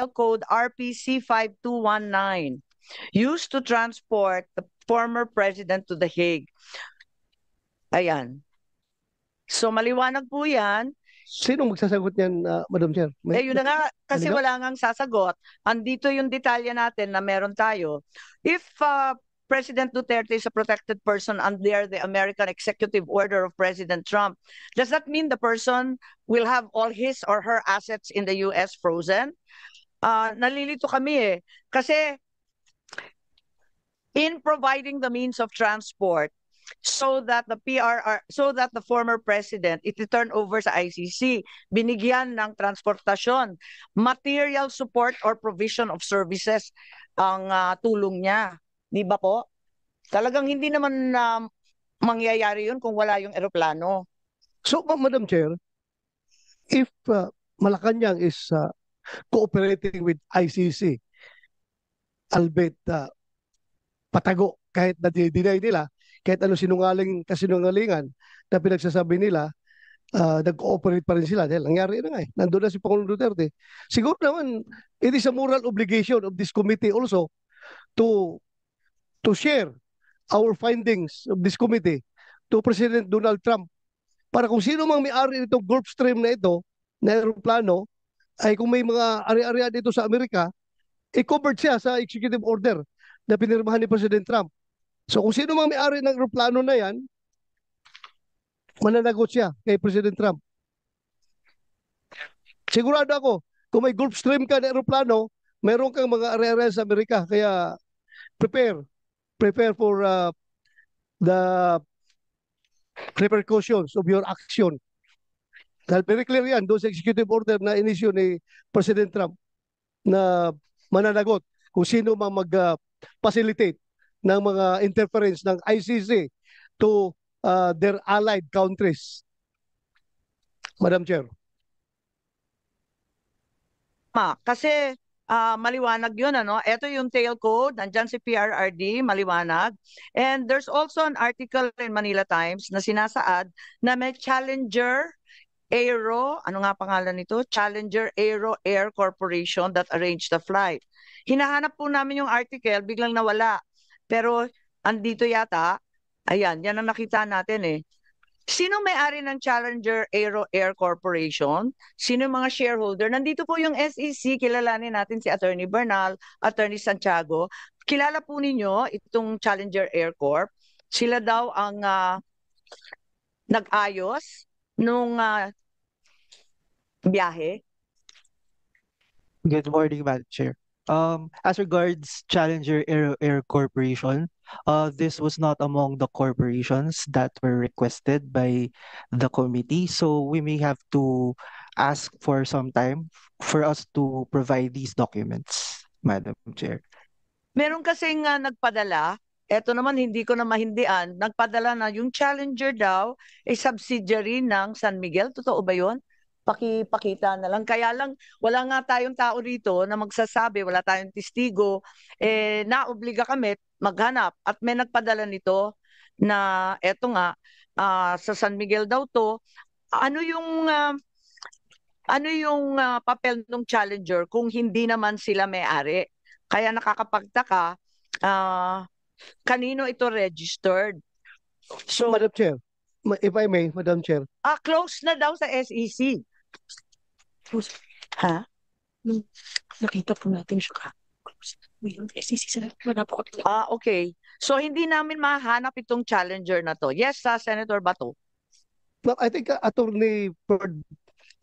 Code RPC 5219 used to transport the former president to The Hague. Ayan. So maliwanag po yan. Sino magsasagot niyan, Madam Chair? Yun na nga, kasi Ano? wala ngang sasagot. Andito yung detalye natin na meron tayo. If President Duterte is a protected person under the American executive order of President Trump, does that mean the person will have all his or her assets in the US frozen? Nalilito kami kasi in providing the means of transport so that the former president turn over sa ICC, binigyan ng transportasyon, material support or provision of services ang tulong niya. Di ba po? Talagang hindi naman mangyayari yun kung wala yung eroplano. So, Madam Chair, if Malacanang is cooperating with ICC, albeit patago, kahit na-deny nila, kahit ano kasinungalingan na pinagsasabi nila, nag-cooperate pa rin sila dahil nangyari na nga nandun na si Pangulong Duterte. Siguro naman, it is a moral obligation of this committee also to share our findings of this committee to President Donald Trump para kung sino mang may-ari nitong Gulfstream na ito, na aeroplano, ay kung may mga ari-arian dito sa Amerika, i-covered siya sa executive order na pinirmahan ni President Trump. So kung sino mang may-ari ng aeroplano na yan, mananagot siya kay President Trump. Sigurado ako, kung may Gulfstream ka na aeroplano, mayroon kang mga ari-arian sa Amerika. Kaya prepare for the repercussions of your action. Dahil very clear yan doon sa executive order na inisyu ni President Trump na mananagot kung sino mang mag-facilitate ng mga interference ng ICC to their allied countries. Madam Chair. Kasi maliwanag yun, ano? Ito yung tail code, nandyan si PRRD, maliwanag. And there's also an article in Manila Times na sinasaad na may Challenger Aero, ano nga pangalan nito? Challenger Aero Air Corporation that arranged the flight. Hinahanap po namin yung article, biglang nawala. Pero andito yata, ayan, yan ang nakita natin Sino may-ari ng Challenger Aero Air Corporation? Sino yung mga shareholder? Nandito po yung SEC, kilalanin natin si Attorney Bernal, Attorney Santiago. Kilala po ninyo itong Challenger Air Corp. Sila daw ang nag-ayos nung biyahe. Good morning, Madam Chair. As regards Challenger Air Corporation, this was not among the corporations that were requested by the committee, so we may have to ask for some time for us to provide these documents, Madam Chair. Meron kasing nagpadala, eto naman hindi ko na mahindian, nagpadala na yung Challenger daw ay subsidiary ng San Miguel. Totoo ba yun? Pakita na lang. Kaya lang, wala nga tayong tao rito na magsasabi, wala tayong testigo, naobliga kami maghanap. At may nagpadala nito na eto nga, sa San Miguel daw to. Ano yung papel ng Challenger kung hindi naman sila may-ari? Kaya nakakapagtaka, kanino ito registered? So, Madam Chair, if I may, Madam Chair. Close na daw sa SEC. Ha? Nakita po natin siya ka. Yung SEC sila. Okay. So, hindi namin mahanap itong Challenger na to. Yes, Senator Bato. Well, I think Attorney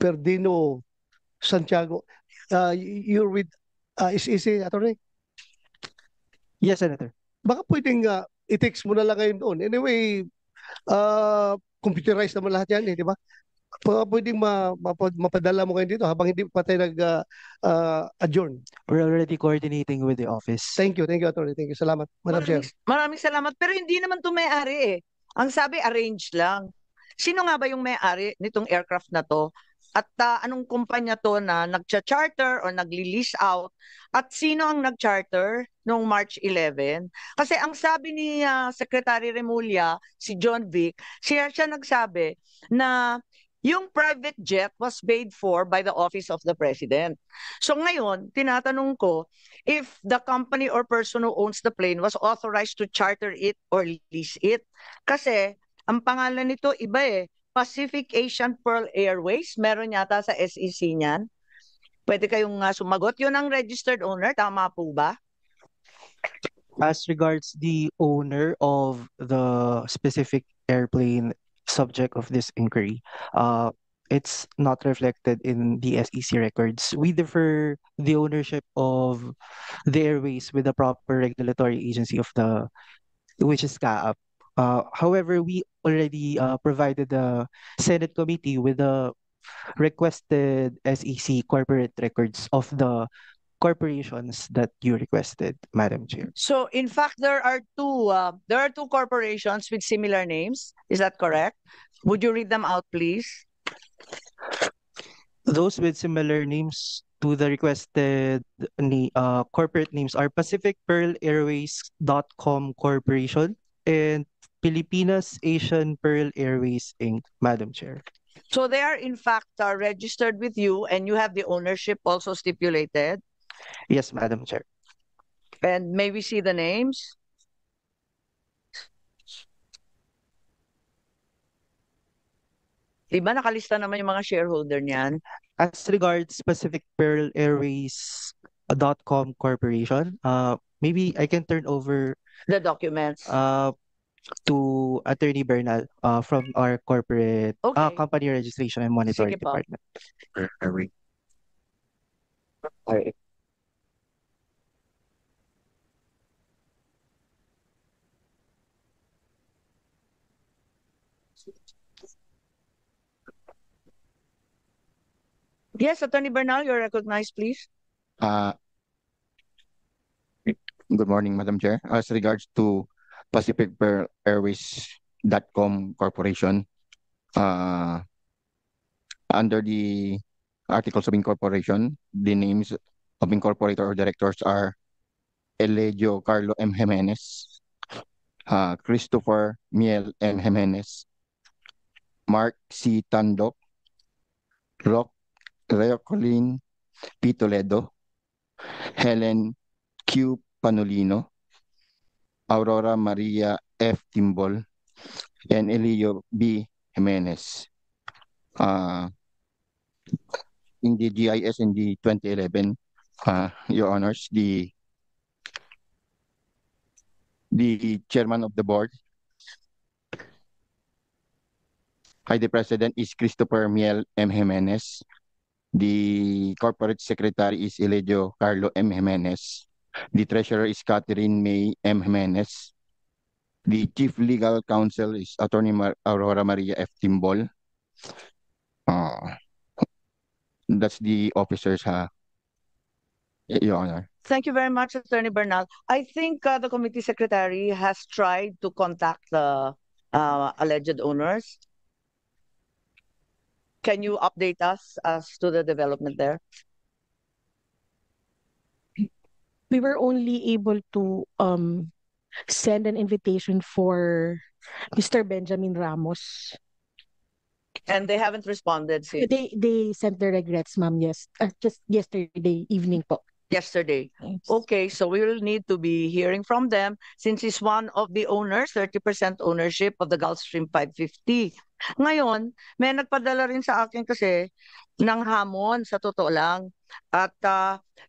Perdino Santiago, you're with SEC, Attorney? Yes, Senator. Baka pwedeng i-text mo na lang ngayon doon. Anyway, computerized naman lahat yan, di ba? Pwedeng mapadala mo ngayon dito habang hindi pa tayo nag-adjourn. We're already coordinating with the office. Thank you, Attorney. Thank you. Salamat, Madam Chair. Maraming salamat. Pero hindi naman ito may-ari Ang sabi, arrange lang. Sino nga ba yung may-ari nitong aircraft na to? At anong kumpanya to na nag-charter or nagli-lease out? At sino ang nag-charter noong March 11? Kasi ang sabi ni Secretary Remulla, si John Vic, siya nagsabi na Yung private jet was paid for by the Office of the President. So ngayon, tinatanong ko, if the company or person who owns the plane was authorized to charter it or lease it. Kasi ang pangalan nito iba eh, Pacific Asian Pearl Airways, meron yata sa SEC niyan. Pwede kayong sumagot. Yun ang registered owner, tama po ba? As regards the owner of the specific airplane subject of this inquiry, it's not reflected in the SEC records. We defer the ownership of the airways with the proper regulatory agency of which is CAAP. However, we already provided the Senate committee with the requested SEC corporate records of the corporations that you requested, Madam Chair. So in fact, there are two corporations with similar names. Is that correct? Would you read them out, please? Those with similar names to the requested corporate names are Pacific Pearl Airways.com Corporation and Pilipinas Asian Pearl Airways Inc., Madam Chair. So they are in fact registered with you and you have the ownership also stipulated. Yes, Madam Chair. And may we see the names? Diba nakalista naman yung mga shareholder niyan? As regards Pacific Pearl Airways.com Corporation, maybe I can turn over The documents. to Attorney Bernal from our corporate Okay. company registration and monitoring Sige po. department. Yes, Attorney Bernal, you're recognized, please. Uh, Good morning, Madam Chair. As regards to Pacific Pearl Airways.com Corporation, under the Articles of Incorporation, the names of incorporator or directors are Elegio Carlo M. Jimenez, Christopher Miel M. Jimenez, Mark C. Tandok, Reocolin P. Toledo, Helen Q. Panolino, Aurora Maria F. Timbol, and Elio B. Jimenez. In the GIS in the 2011, Your Honors, the chairman of the board, the president is Christopher Miel M. Jimenez. The corporate secretary is Elegio Carlo M. Jimenez. The treasurer is Catherine May M. Jimenez. The chief legal counsel is Attorney Aurora Maria F. Timbol. That's the officers, Your Honor. Thank you very much, Attorney Bernal. I think the committee secretary has tried to contact the alleged owners. Can you update us as to the development there? We were only able to send an invitation for Mr. Benjamin Ramos. And they haven't responded since They sent their regrets, ma'am, yes. Just yesterday evening po. yesterday. Yes. Okay, so we will need to be hearing from them since he's one of the owners, 30% ownership of the Gulfstream 550. Ngayon, may nagpadala rin sa akin kasi ng hamon sa totoo lang. At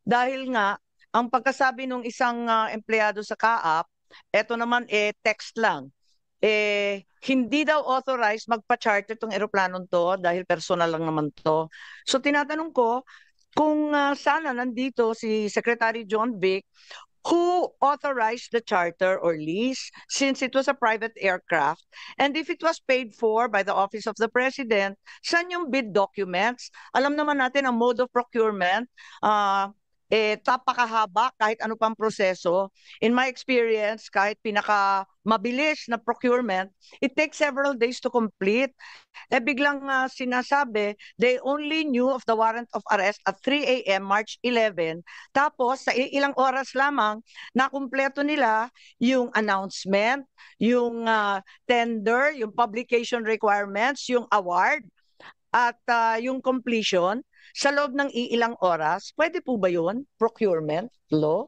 dahil nga, ang pagkasabi ng isang empleyado sa CAAP, eto naman text lang. Hindi daw authorized magpa-charter itong eroplanong to dahil personal lang naman to. So tinatanong ko, kung sana nandito si Secretary John Vic, who authorized the charter or lease since it was a private aircraft, and if it was paid for by the Office of the President, saan yung bid documents? Alam naman natin ang mode of procurement, tapakahaba kahit ano pang proseso. In my experience, kahit pinaka mabilis na procurement, it takes several days to complete. Biglang sinasabi, they only knew of the warrant of arrest at 3 a.m. March 11. Tapos, sa ilang oras lamang, nakumpleto nila yung announcement, yung tender, yung publication requirements, yung award. at yung completion sa loob ng iilang oras, pwede po ba yun? Procurement law?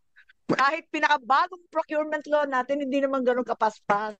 Kahit pinakabagong procurement law natin, hindi naman ganun kapaspas.